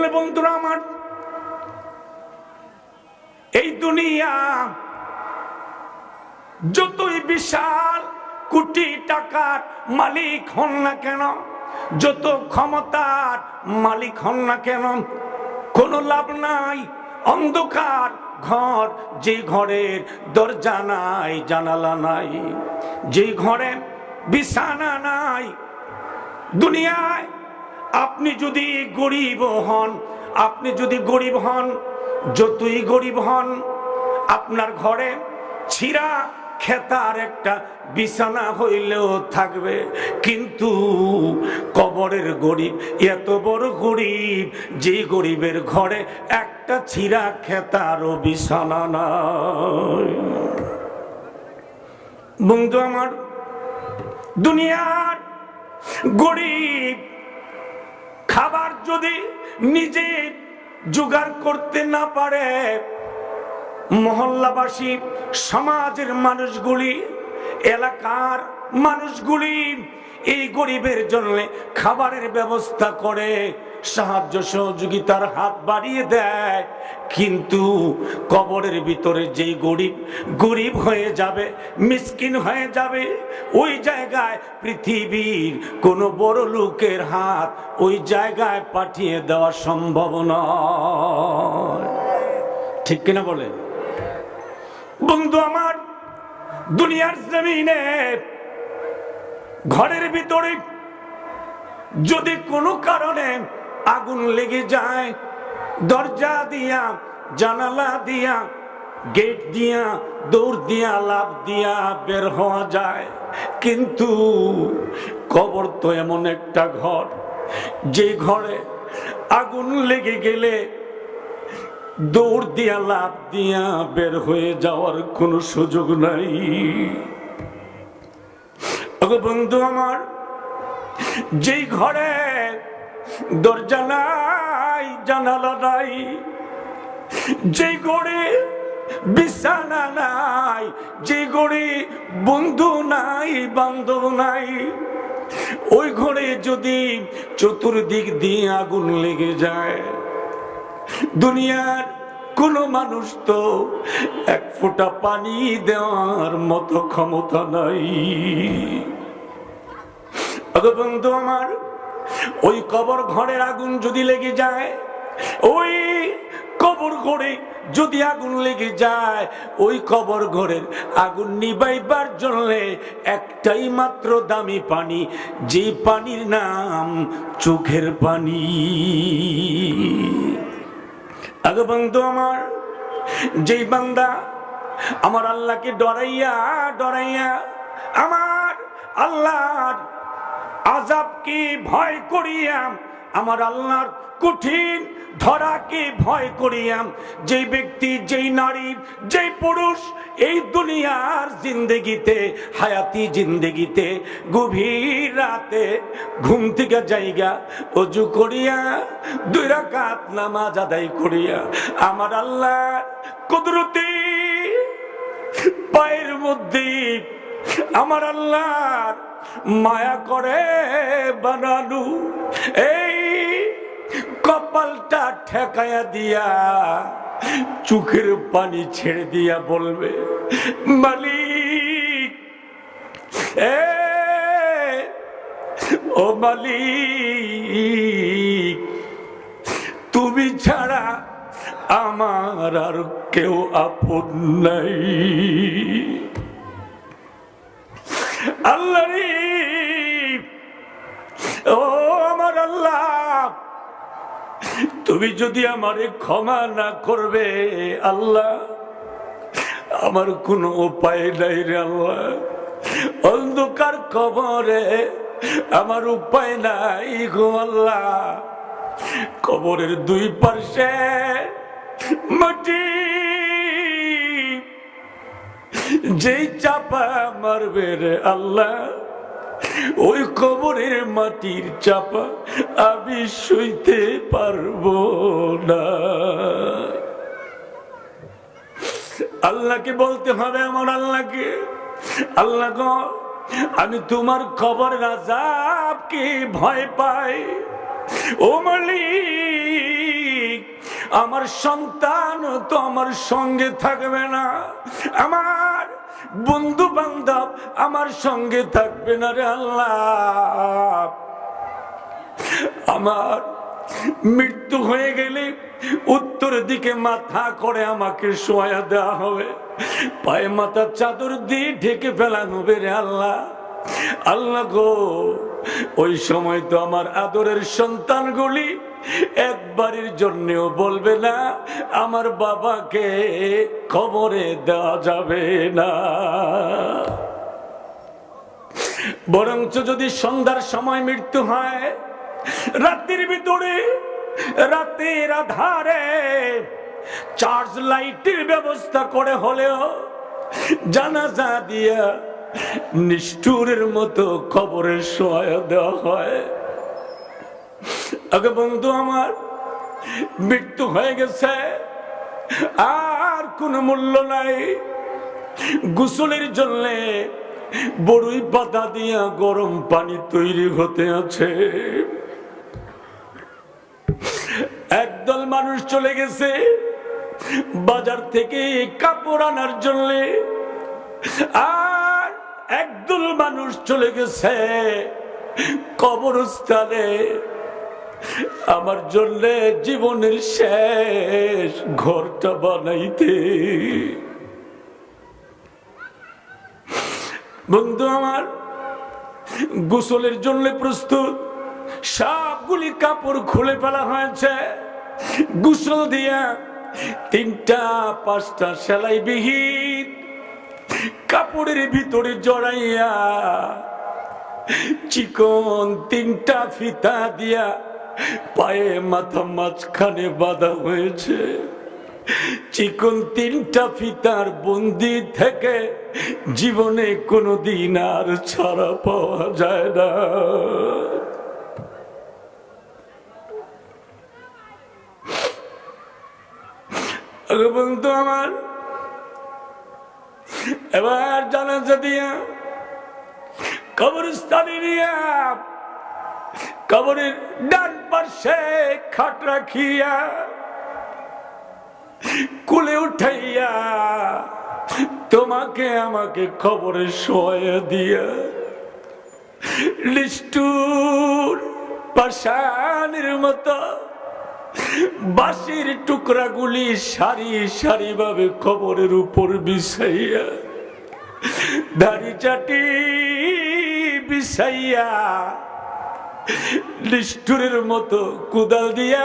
জন্য বন্ধুরা আমার, এই দুনিয়া যতই বিশাল কোটি টাকার মালিক হন না কেন, যত ক্ষমতার মালিক হন না কেন, কোনো লাভ নাই। অন্ধকার ঘর, যে ঘরের দরজা নাই, জানালা নাই, যে ঘরে বিছানা নাই। দুনিয়ায় আপনি যদি গরিব হন, আপনি যদি গরিব হন, যতই গরিব হন, আপনার ঘরে ছিঁড়া খেতার একটা বিছানা হইলেও থাকবে। কিন্তু কবরের গরিব এত বড় গরিব, যে গরিবের ঘরে একটা ছিঁড়া খেতারও বিছানা নাই। বন্ধু আমার, দুনিয়ার গরিব খাবার যদি নিজে জোগাড় করতে না পারে, মহল্লাবাসী, সমাজের মানুষগুলি, এলাকার মানুষগুলি এই গরিবের জন্য খাবারের ব্যবস্থা করে, সাহায্য সহযোগিতার হাত বাড়িয়ে দেয়। কিন্তু কবরের ভিতরে যেই গরিব হয়ে যাবে, মিসকিন হয়ে যাবে, ওই জায়গায় পৃথিবীর কোনো বড় লোকের হাত ওই জায়গায় পাঠিয়ে দেওয়া সম্ভব নয়। ঠিক কিনা বলেন বন্ধু আমার? দুনিয়ার জমিনে ঘরের ভিতরে যদি কোনো কারণে আগুন লেগে যায়, দরজা দিয়া, জানালা দিয়া, গেট দিয়া, দৌড় দিয়া, লাফ দিয়া বের হওয়া যায়। কিন্তু কবর তো এমন একটা ঘর, যে ঘরে আগুন লেগে গেলে দৌড় দিয়া, লাফ দিয়া বের হয়ে যাওয়ার কোনো সুযোগ নাই। বন্ধু আমার, যেই ঘরে দরজা নাই, জানালা নাই, যেই ঘরে বিছানা নাই, যে ঘরে বন্ধু নাই, বান্ধব নাই, ওই ঘরে যদি চতুর্দিক দিয়ে আগুন লেগে যায়, দুনিয়ার কোন মানুষ তো এক ফোঁটা পানি দেওয়ার মতো ক্ষমতা নাই। বন্ধু আমার, ওই কবর ঘরের আগুন যদি লেগে যায়, ওই কবর ঘরে যদি আগুন লেগে যায়, ওই কবর ঘরের আগুন নিবাইবার জন্য একটাই মাত্র দামি পানি, যে পানির নাম চোখের পানি। বন্ধু আমার, যেই বান্দা আমার আল্লাহকে ডরাইয়া ডরাইয়া, আমার আল্লাহর আযাবকে ভয় করিয়া, আমার আল্লাহর কঠিন ধরাকে ভয় করিয়া, যেই ব্যক্তি, যেই নারী, যেই পুরুষ এই দুনিয়ার জিন্দেগিতে, হায়াতি জিন্দেগিতে গভীর রাতে ঘুম থেকে জায়গা ওযু করিয়া 2 রাকাত নামাজ আদায় করিয়া, আমার আল্লাহর কুদরতি পায়ের মধ্যে আমার আল্লাহর মায়া করে বানানু এই কপালটা ঠেকায়া দিয়া, চোখের পানি ছেড়ে দিয়া বলবে, মালিক, ও মালিক, তুমি ছাড়া আমার আর কেউ আপন নাই। আল্লাহ রে, ও আমার আল্লাহ, তুমি যদি আমারে ক্ষমা না করবে, আল্লাহ, আমার কোনো উপায় নাই রে আল্লাহ। অন্ধকার কবরে আমার উপায় নাই গো আল্লাহ। কবরের 2 পাশে মাটি, যেই চাপা মারবে রে আল্লাহ, ওই কবরের মাটির চাপা আমি সইতে পারবো না। আল্লাহকে বলতে হবে, আমার আল্লাহকে, আল্লাহ গো, আমি তোমার কবরের আযাবকে ভয় পাই। ও মালিক, আমার সন্তান তো আমার সঙ্গে থাকবে না, আমার বন্ধু বান্ধব আমার সঙ্গে থাকবে না রে আল্লাহ। আমার মৃত্যু হয়ে গেলে উত্তর দিকে মাথা করে আমাকে শোয়া দেওয়া হবে, পায়ে মাথা চাদর দিয়ে ঢেকে ফেলা হবে রে আল্লাহ। আল্লাহ গো, ওই সময় তো আমার আদরের সন্তানগুলি একবারের জন্যও বলবে না আমার বাবাকে কবরে দেওয়া যাবে না। বরঞ্চ যদি সন্ধ্যার সময় মৃত্যু হয়, রাতের ভিতরে রাতের আধারে চার্জ লাইটের ব্যবস্থা করে হলেও জানাজা দিয়া নিষ্ঠুরের মতো কবরে শোয়া দেওয়া হয়। আগে বন্ধু আমার মৃত্যু হয়ে গেছে, আর কোনো মূল্য নাই। গোসলের জন্য বড়ই পাতা দিয়া গরম পানি তৈরি হতে আছে। একদল মানুষ চলে গেছে বাজার থেকে কাপড় আনার জন্য, আর একদল মানুষ চলে গেছে কবরস্থানে আমার জন্য জীবনের শেষ ঘরটা বানাইতে। বন্ধু আমার গোসলের জন্য প্রস্তুত, সবগুলি কাপড় খুলে ফেলা হয়েছে। গোসল দিয়া 3টা 5টা সেলাই বিহীন কাপড়ের ভিতরে জড়াইয়া চিকন 3টা ফিতা দিয়া পায়ে মাথা মাঝখানে বাঁধা হয়েছে। চিকন 3টা ফিতার বন্দি থেকে জীবনে কোনোদিন আর ছাড়া পাওয়া যায় না। বন্ধু আমার এবার জানাজা দিয়া কবরস্থানে নিয়া কবরের ডান পাশে খাট রাখিয়া কুলে উঠাইয়া তোমাকে আমাকে কবরে শোয়া দিয়া নিষ্ঠুর পাষাণের মতো বাঁশের টুকরাগুলি সারি সারি ভাবে কবরের উপর বিছাইয়া দাড়ি চাটি বিছাইয়া নিষ্ঠুরের মতো কুদাল দিয়া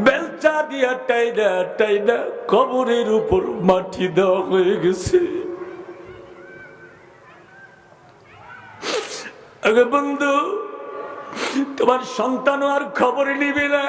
বেলচা দিয়া টাইনা টাইনা কবরের উপর মাটি দেওয়া হয়ে গেছে। আগে বন্ধু, তোমার সন্তান আর খবর নিবে না।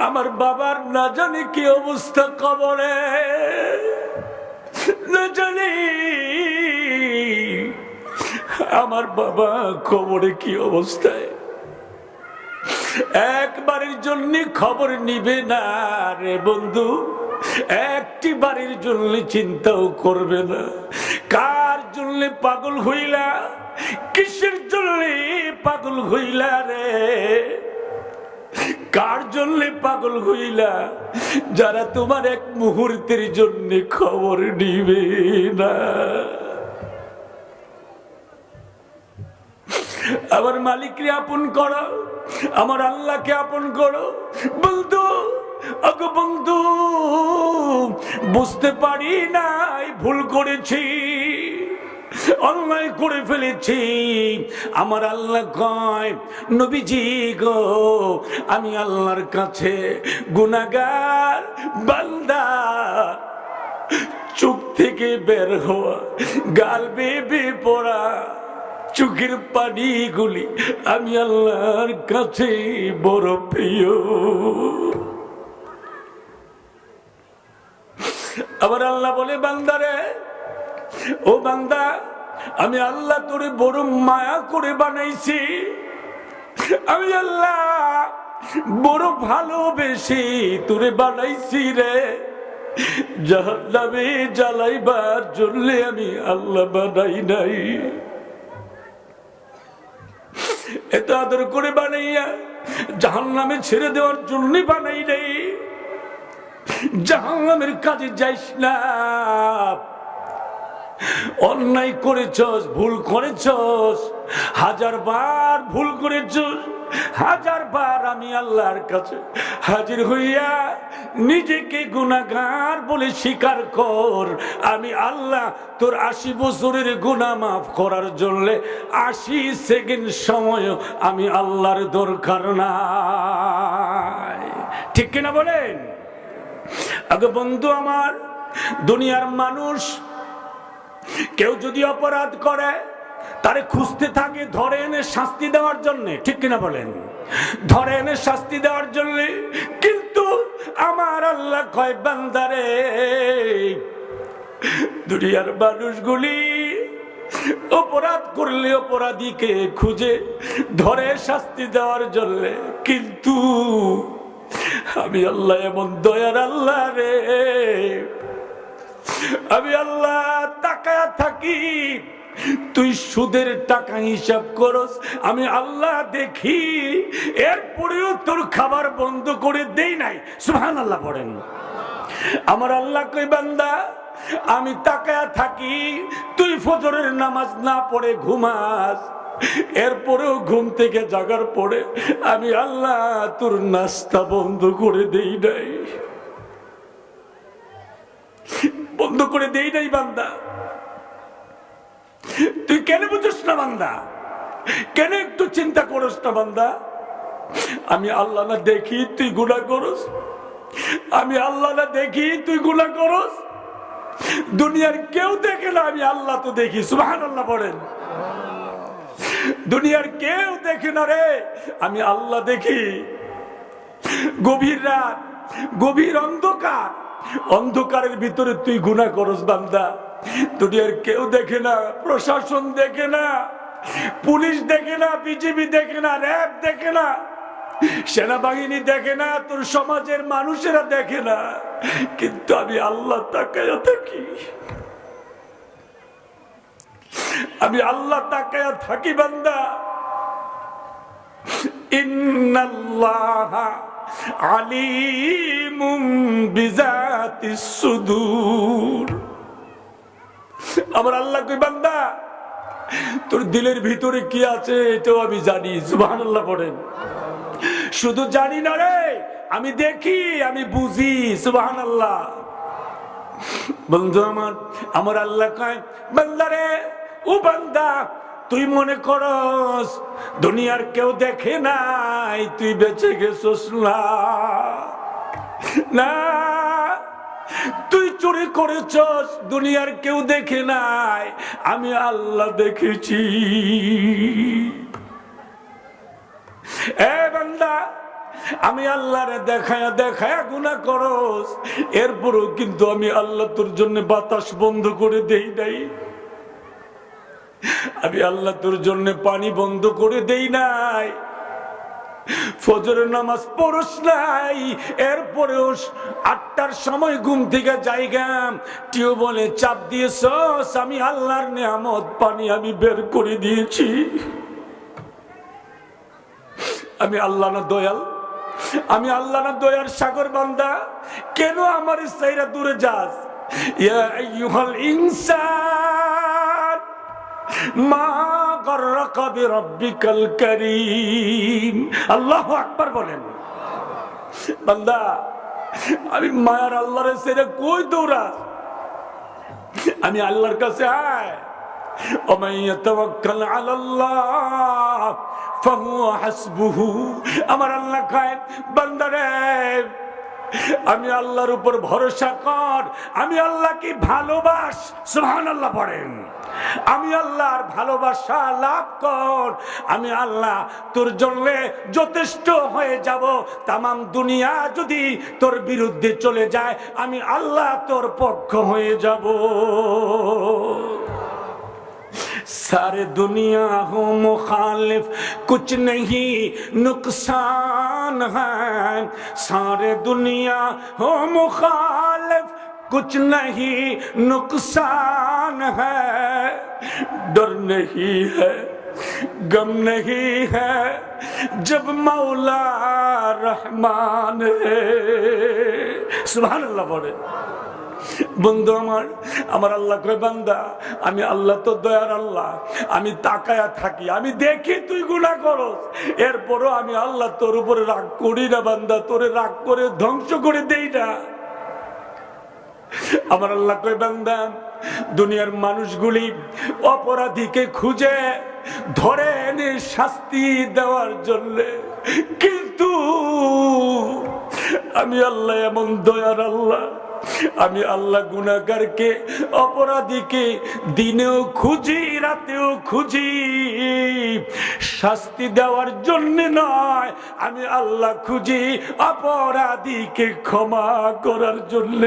আমার বাবার না জানি কি অবস্থা কবরে, না জানি আমার বাবা কবরে কি অবস্থায়। একবারের জন্য খবর নিবে না রে বন্ধু, একটি বাড়ির জন্য চিন্তাও করবে না। কার জন্য পাগল হইলা, কিসের জন্য পাগল হইলা রে, কার জন্য পাগল হইলা, যারা তোমার এক মুহূর্তের জন্য খবর নিবে না। আমার মালিককে আপন করো, আমার আল্লাহকে আপন করো। বন্ধু, আগো বন্ধু, বুঝতে পারি নাই ভুল করেছি, অন্যায় করে ফেলেছি। আমার আল্লাহ কয়, নবীজি গো, আমি আল্লাহর কাছে গুনাহগার বান্দা। চোখ থেকে বের হওয়া গাল বেয়ে পড়া চোখের পানিগুলি আমি আল্লাহর কাছে বড় প্রিয়। আবার আল্লাহ বলে, বান্দারে, ও বান্দা, আমি আল্লাহ তোরে বড় মায়া করে বানাইছি। আমি আল্লাহ বড় ভালোবেসে তোরে বানাইছি রে। জাহান্নামে জ্বালাইবার জন্য আমি আল্লাহ বানাই নাই। এত আদর করে বানাইয়া জাহান্নামে ছেড়ে দেওয়ার জন্য বানাই নাই। জাহান্নামের কাজে যাইস না। অন্যায় করেছস, ভুল করেছস, 1000 বার ভুল করেছস, 1000 বার আমি আল্লাহর কাছে হাজির হইয়া নিজেকে গুনাহগার বলে স্বীকার কর। আমি আল্লাহ তোর 80 বছরের গুনাহ মাফ করার জন্য 80 সেকেন্ড সময় আমি আল্লাহর দরকার নাই। ঠিক কিনা বলেন? আগে বন্ধু আমার, দুনিয়ার মানুষ কেউ যদি অপরাধ করে তারে খুঁজতে থাকে ধরে এনে শাস্তি দেওয়ার জন্য। ঠিক কিনা বলেন? ধরে এনে শাস্তি দেওয়ার জন্য। কিন্তু আমার আল্লাহ কয় বান্দারে, দুনিয়ার মানুষগুলি অপরাধ করলে অপরাধীকে খুঁজে ধরে শাস্তি দেওয়ার জন্য, কিন্তু আমি আল্লাহ এমন দয়ার আল্লাহ রে, আমি আল্লাহ তাকায়া থাকি তুই সুদের টাকা হিসাব করস, আমি আল্লাহ দেখি, এরপরেও তোর খাবার বন্ধ করে দেই নাই। সুবহানাল্লাহ পড়েন। আমার আল্লাহ কই বান্দা, আমি তাকায়া থাকি তুই ফজরের নামাজ না পড়ে ঘুমাস, এরপরেও ঘুম থেকে জাগার পরে আমি আল্লাহ তোর নাস্তা বন্ধ করে দেই নাই, বন্ধ করে দেই নাই। বান্দা তুই কেন বুঝছ না? বান্দা কেন একটু চিন্তা করস না? বান্দা আমি আল্লাহ না দেখি তুই গুনাহ করস, আমি আল্লাহ না দেখি তুই গুনাহ করস, দুনিয়ার কেউ দেখে না, আমি আল্লাহ তো দেখি। সুবহানাল্লাহ পড়েন। দুনিয়ার কেউ দেখে না রে, আমি আল্লাহ দেখি। গভীর রাত, গভীর অন্ধকার, অন্ধকারের ভিতরে তুই গুনাহ করস বান্দা, দুনিয়ার কেউ দেখে না, প্রশাসন দেখে না, পুলিশ দেখে না, বিজিবি দেখে না, র্যাব দেখে না, সেনাবাহিনী দেখে না, তোর সমাজের মানুষেরা দেখে না, কিন্তু আমি আল্লাহ তাকায়া থাকি, আমি আল্লাহ তাকায়া থাকি। বান্দা ইন্নাল্লাহা আলিমুম বিজাতিস সুদূর। আমার আল্লাহ কই বান্দা তোর দিলের ভিতরে কি আছে এটাও আমি জানি। সুবহানাল্লাহ পড়েন। শুধু জানি না রে, আমি দেখি, আমি বুঝি। সুবহানাল্লাহ। বন্ধু আমার, আমার আল্লাহ কয় বান্দা রে, ও বান্দা তুই মনে করস দুনিয়ার কেউ দেখে নাই তুই বেঁচে গেছস না, না তুই চুরি করেছস দুনিয়ার কেউ দেখে নাই, আমি আল্লাহ দেখেছি। এ বান্দা, আমি আল্লাহরে দেখায়া দেখায়া গুনাহ করস, এরপরও কিন্তু আমি আল্লাহ তোর জন্য বাতাস বন্ধ করে দেই নাই, আমি আল্লাহ তোর জন্য পানি বন্ধ করে দেই নাই, ফজরের নামাজ পড়স নাই, এরপরেও 8টার সময় ঘুম থেকে জায়গা টিউবওয়েলে চাপ দিয়েছস, আমি আল্লাহর নিয়ামত পানি আমি বের করে দিয়েছি। আমি আল্লাহ না দয়াল, আমি আল্লাহ না দয়ার সাগর বান্দা, কেন আমার চাইরা দূরে যাস? ইয়া আইয়ুহাল ইনসান মা গাররাকা বিরাব্বিকাল কারীম। আল্লাহু আকবার বলেন। বান্দা আমি মায়ার আল্লাহর ছেড়ে কই দৌড়াস? আমি আল্লাহর কাছে আয়। ওমান ইয়াতাওয়াক্কাল আলাল্লাহ ফাহুয়া হাসবুহু। আমার আল্লাহ কয় বান্দারে আমি আল্লাহর উপর ভরসা কর, আমি আল্লাহকে ভালোবাস। সুবহানাল্লাহ পড়েন। আমি আল্লাহর ভালোবাসা লাভ কর, আমি আল্লাহ তোর জন্য যথেষ্ট হয়ে যাব। তামাম দুনিয়া যদি তোর বিরুদ্ধে চলে যায়, আমি আল্লাহ তোর পক্ষ হয়ে যাব। सारे दुनिया हो मुखालिफ कुछ नहीं नुकसान है, सारे दुनिया हो मुखालिफ कुछ नहीं नुकसान है, डर नहीं है गम नहीं है जब मौला रहमान है। सुबहानाल्लाह बोले। বন্ধু আমার, আমার আল্লাহ কয় বান্দা আমি আল্লাহ তো দয়ার আল্লাহ, আমি তাকায়া থাকি, আমি দেখি তুই গুনাহ করস, এরপরও আমি আল্লাহ তোর উপরে রাগ করি না বান্দা, তোরে রাগ করে ধ্বংস করে দেই না। আমার আল্লাহ কয় বান্দা দুনিয়ার মানুষগুলি অপরাধীকে খুঁজে ধরে এনে শাস্তি দেওয়ার জন্য, কিন্তু আমি আল্লাহ এমন দয়ার আল্লাহ, আমি আল্লাহ গুনাহগারকে অপরাধীকে দিনেও খুঁজি রাতেও খুঁজি, শাস্তি দেওয়ার জন্য নয়, আমি আল্লাহ খুঁজি অপরাধীকে ক্ষমা করার জন্য।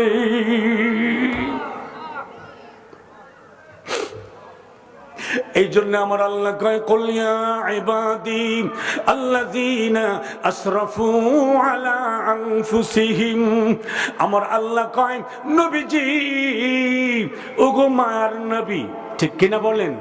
এই জন্য আমার আল্লাহ কয় কুল ইয়া ইবাদি আল্লাযীনা আসরাফু আলা আনফুসিহিম, আমার আল্লাহ কয় নবীজি ওগো মায়ার নবী, ঠিক কিনা বলেন?